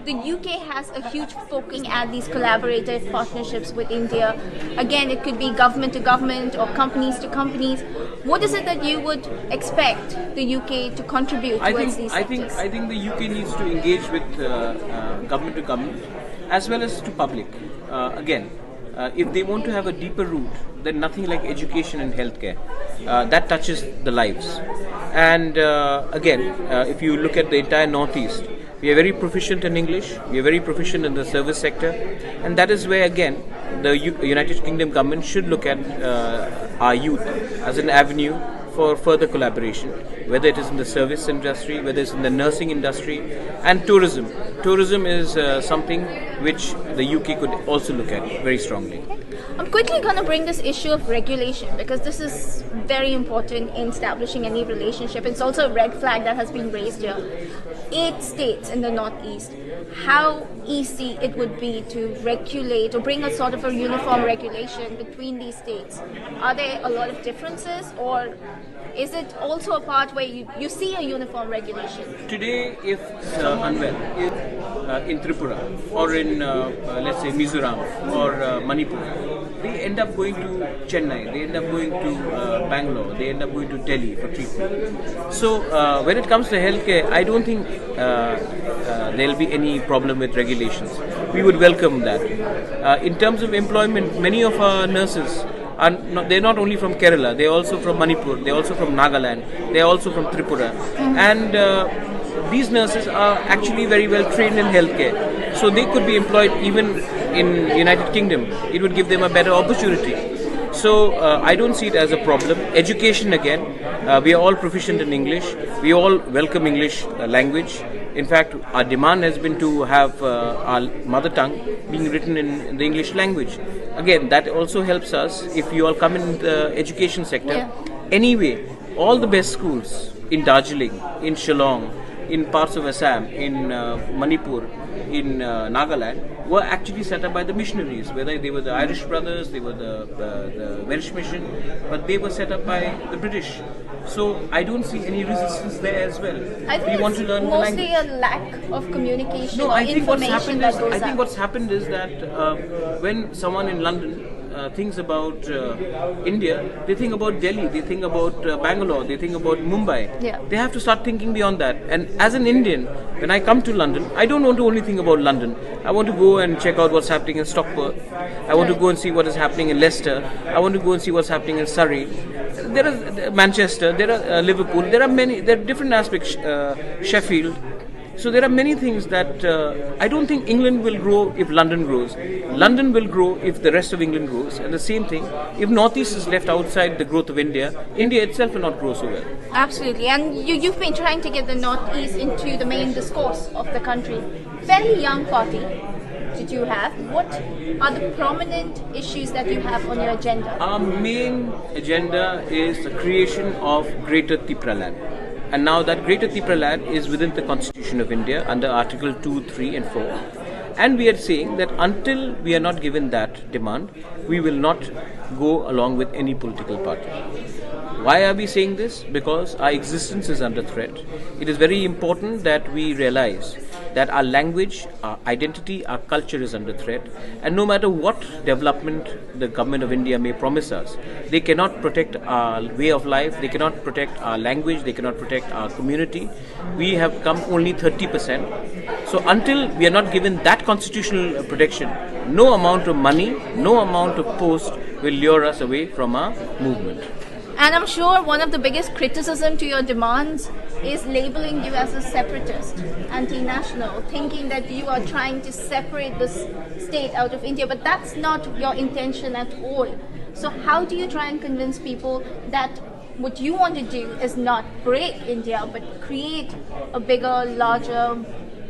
the UK has a huge focus at these collaborative partnerships with India. Again, it could be government to government or companies to companies. What is it that you would expect the UK to contribute towards these sectors? I think the UK needs to engage with government to government as well as to public. If they want to have a deeper root, then nothing like education and healthcare. That touches the lives. And if you look at the entire Northeast, we are very proficient in English, we are very proficient in the service sector, and that is where again the United Kingdom government should look at our youth as an avenue for further collaboration, whether it is in the service industry, whether it's in the nursing industry, and tourism. Tourism is something which the UK could also look at very strongly. I'm quickly going to bring this issue of regulation because this is very important in establishing any relationship. It's also a red flag that has been raised here. 8 states in the Northeast. How easy it would be to regulate or bring a sort of a uniform regulation between these states? Are there a lot of differences, or is it also a part where you see a uniform regulation? Today, if Unwell is in Tripura or in, let's say, Mizoram or Manipur, they end up going to Chennai, they end up going to Bangalore, they end up going to Delhi for treatment. So, when it comes to healthcare, I don't think there will be any problem with regulations. We would welcome that. In terms of employment, many of our nurses they're not only from Kerala, they're also from Manipur, they're also from Nagaland, they're also from Tripura. And these nurses are actually very well trained in healthcare. So they could be employed even in United Kingdom. It would give them a better opportunity. So I don't see it as a problem. Education again, we are all proficient in English. We all welcome English language. In fact, our demand has been to have our mother tongue being written in the English language. Again, that also helps us if you all come in the education sector. Yeah. Anyway, all the best schools in Darjeeling, in Shillong, in parts of Assam, in Manipur, in Nagaland were actually set up by the missionaries, whether they were the Irish brothers, they were the Welsh mission, but they were set up by the British. So I don't see any resistance there as well. I think we want to learn the language. Mostly a lack of communication No, or I think what's information happened that is goes I think out. what's happened is that when someone in London thinks about India, they think about Delhi, they think about Bangalore, they think about Mumbai. Yeah. They have to start thinking beyond that. And as an Indian, when I come to London, I don't want to only think about London. I want to go and check out what's happening in Stockport. I want to go and see what is happening in Leicester. I want to go and see what's happening in Surrey. There are Manchester, there are Liverpool, there are different aspects, Sheffield. So there are many things that I don't think England will grow if London grows. London will grow if the rest of England grows. And the same thing, if Northeast is left outside the growth of India, India itself will not grow so well. Absolutely, and you've been trying to get the Northeast into the main discourse of the country. Fairly young party that you have. What are the prominent issues that you have on your agenda? Our main agenda is the creation of Greater Tipraland. And now that Greater Tipraland is within the Constitution of India under Article 2, 3 and 4. And we are saying that until we are not given that demand, we will not go along with any political party. Why are we saying this? Because our existence is under threat. It is very important that we realize that our language, our identity, our culture is under threat. And no matter what development the government of India may promise us, they cannot protect our way of life, they cannot protect our language, they cannot protect our community. We have come only 30%. So until we are not given that constitutional protection, no amount of money, no amount of post will lure us away from our movement. And I'm sure one of the biggest criticism to your demands is labeling you as a separatist, anti-national, thinking that you are trying to separate this state out of India, but that's not your intention at all. So how do you try and convince people that what you want to do is not break India, but create a bigger, larger,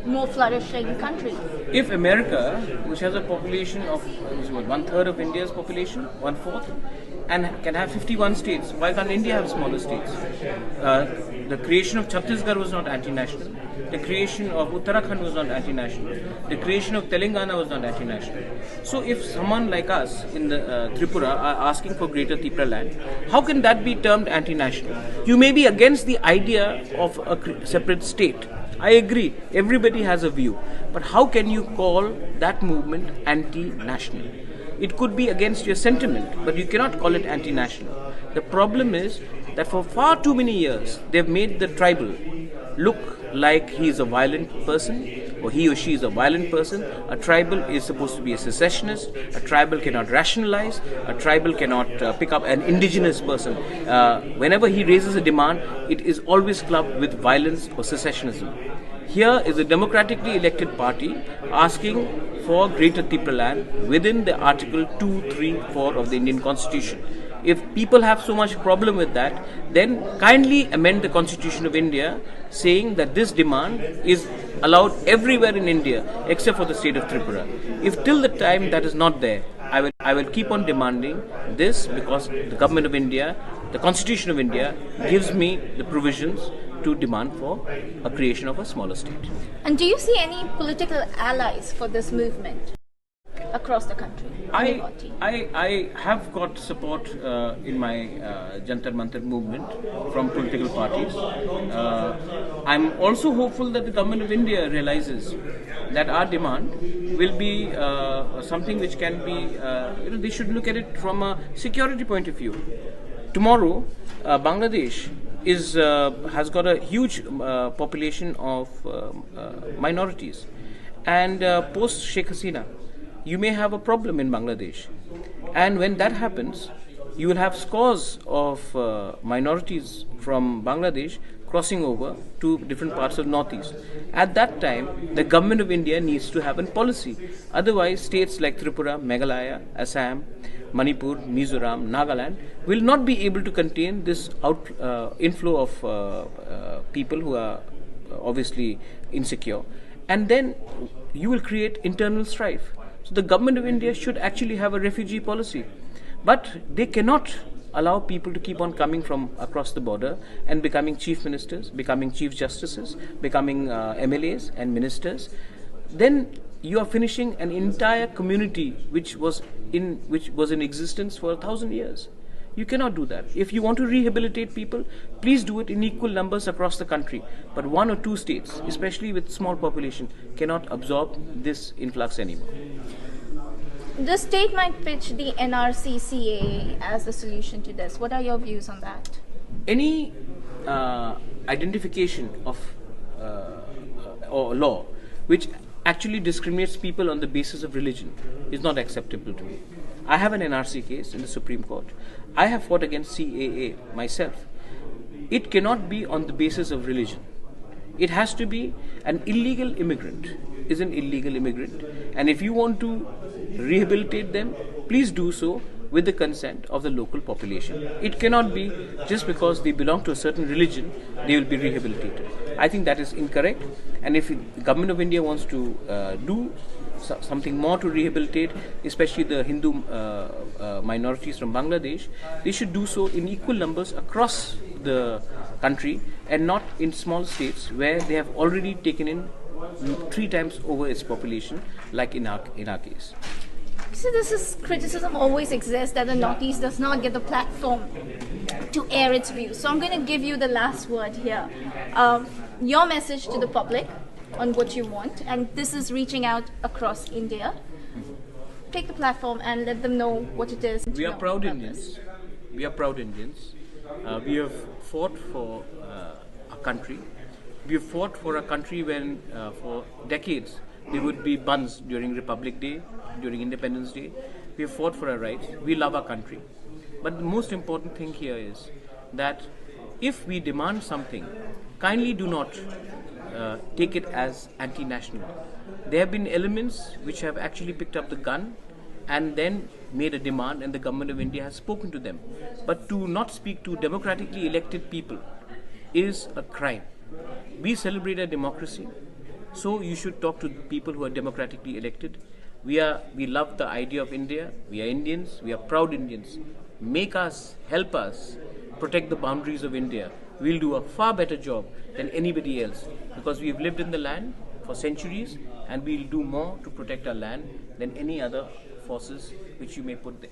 more flourishing country? If America, which has a population of 1/3 of India's population, 1/4, and can have 51 states, why can't India have smaller states? The creation of Chhattisgarh was not anti-national. The creation of Uttarakhand was not anti-national. The creation of Telangana was not anti-national. So if someone like us in the Tripura are asking for Greater Tipraland, how can that be termed anti-national? You may be against the idea of a separate state, I agree, everybody has a view. But how can you call that movement anti-national? It could be against your sentiment, but you cannot call it anti-national. The problem is that for far too many years, they've made the tribal look like he is a violent person, or he or she is a violent person. A tribal is supposed to be a secessionist. A tribal cannot rationalize. A tribal cannot pick up an indigenous person. Whenever he raises a demand, it is always clubbed with violence or secessionism. Here is a democratically elected party asking for greater Tipraland within the Article 2, 3, 4 of the Indian Constitution. If people have so much problem with that, then kindly amend the Constitution of India saying that this demand is allowed everywhere in India except for the state of Tripura. If till the time that is not there, I will keep on demanding this, because the government of India, the Constitution of India gives me the provisions to demand for a creation of a smaller state. And do you see any political allies for this movement across the country? I have got support in my Jantar Mantar movement from political parties. I'm also hopeful that the government of India realizes that our demand will be something which can be, they should look at it from a security point of view. Tomorrow, Bangladesh has got a huge population of minorities, and post Sheikh Hasina, you may have a problem in Bangladesh. And when that happens, you will have scores of minorities from Bangladesh crossing over to different parts of Northeast. At that time, the government of India needs to have a policy. Otherwise, states like Tripura, Meghalaya, Assam, Manipur, Mizoram, Nagaland will not be able to contain this inflow of people who are obviously insecure. And then you will create internal strife. So the government of India should actually have a refugee policy. But they cannot allow people to keep on coming from across the border and becoming chief ministers, becoming chief justices, becoming MLAs and ministers. Then you are finishing an entire community which was in existence for 1,000 years. You cannot do that. If you want to rehabilitate people, please do it in equal numbers across the country. But one or two states, especially with small population, cannot absorb this influx anymore. The state might pitch the NRC CAA as the solution to this. What are your views on that? Any identification of or law which actually discriminates people on the basis of religion is not acceptable to me. I have an NRC case in the Supreme Court. I have fought against CAA myself. It cannot be on the basis of religion. It has to be an illegal immigrant is an illegal immigrant, and if you want to rehabilitate them, please do so with the consent of the local population. It cannot be just because they belong to a certain religion, they will be rehabilitated. I think that is incorrect, and if the government of India wants to do something more to rehabilitate, especially the Hindu minorities from Bangladesh, they should do so in equal numbers across the country and not in small states where they have already taken in 3 times over its population, like in our case. So this is criticism always exists that the Northeast does not get the platform to air its views. So I'm going to give you the last word here. Your message to the public on what you want, and this is reaching out across India. Take the platform and let them know what it is. We are proud Indians. We are proud Indians. We have fought for our country. We have fought for a country when for decades there would be bunds during Republic Day, during Independence Day. We have fought for our rights. We love our country. But the most important thing here is that if we demand something, kindly do not take it as anti-national. There have been elements which have actually picked up the gun and then made a demand, and the government of India has spoken to them. But to not speak to democratically elected people is a crime. We celebrate a democracy, so you should talk to people who are democratically elected. We love the idea of India. We are Indians. We are proud Indians. Make us, help us protect the boundaries of India. We'll do a far better job than anybody else, because we've lived in the land for centuries, and we'll do more to protect our land than any other forces which you may put there.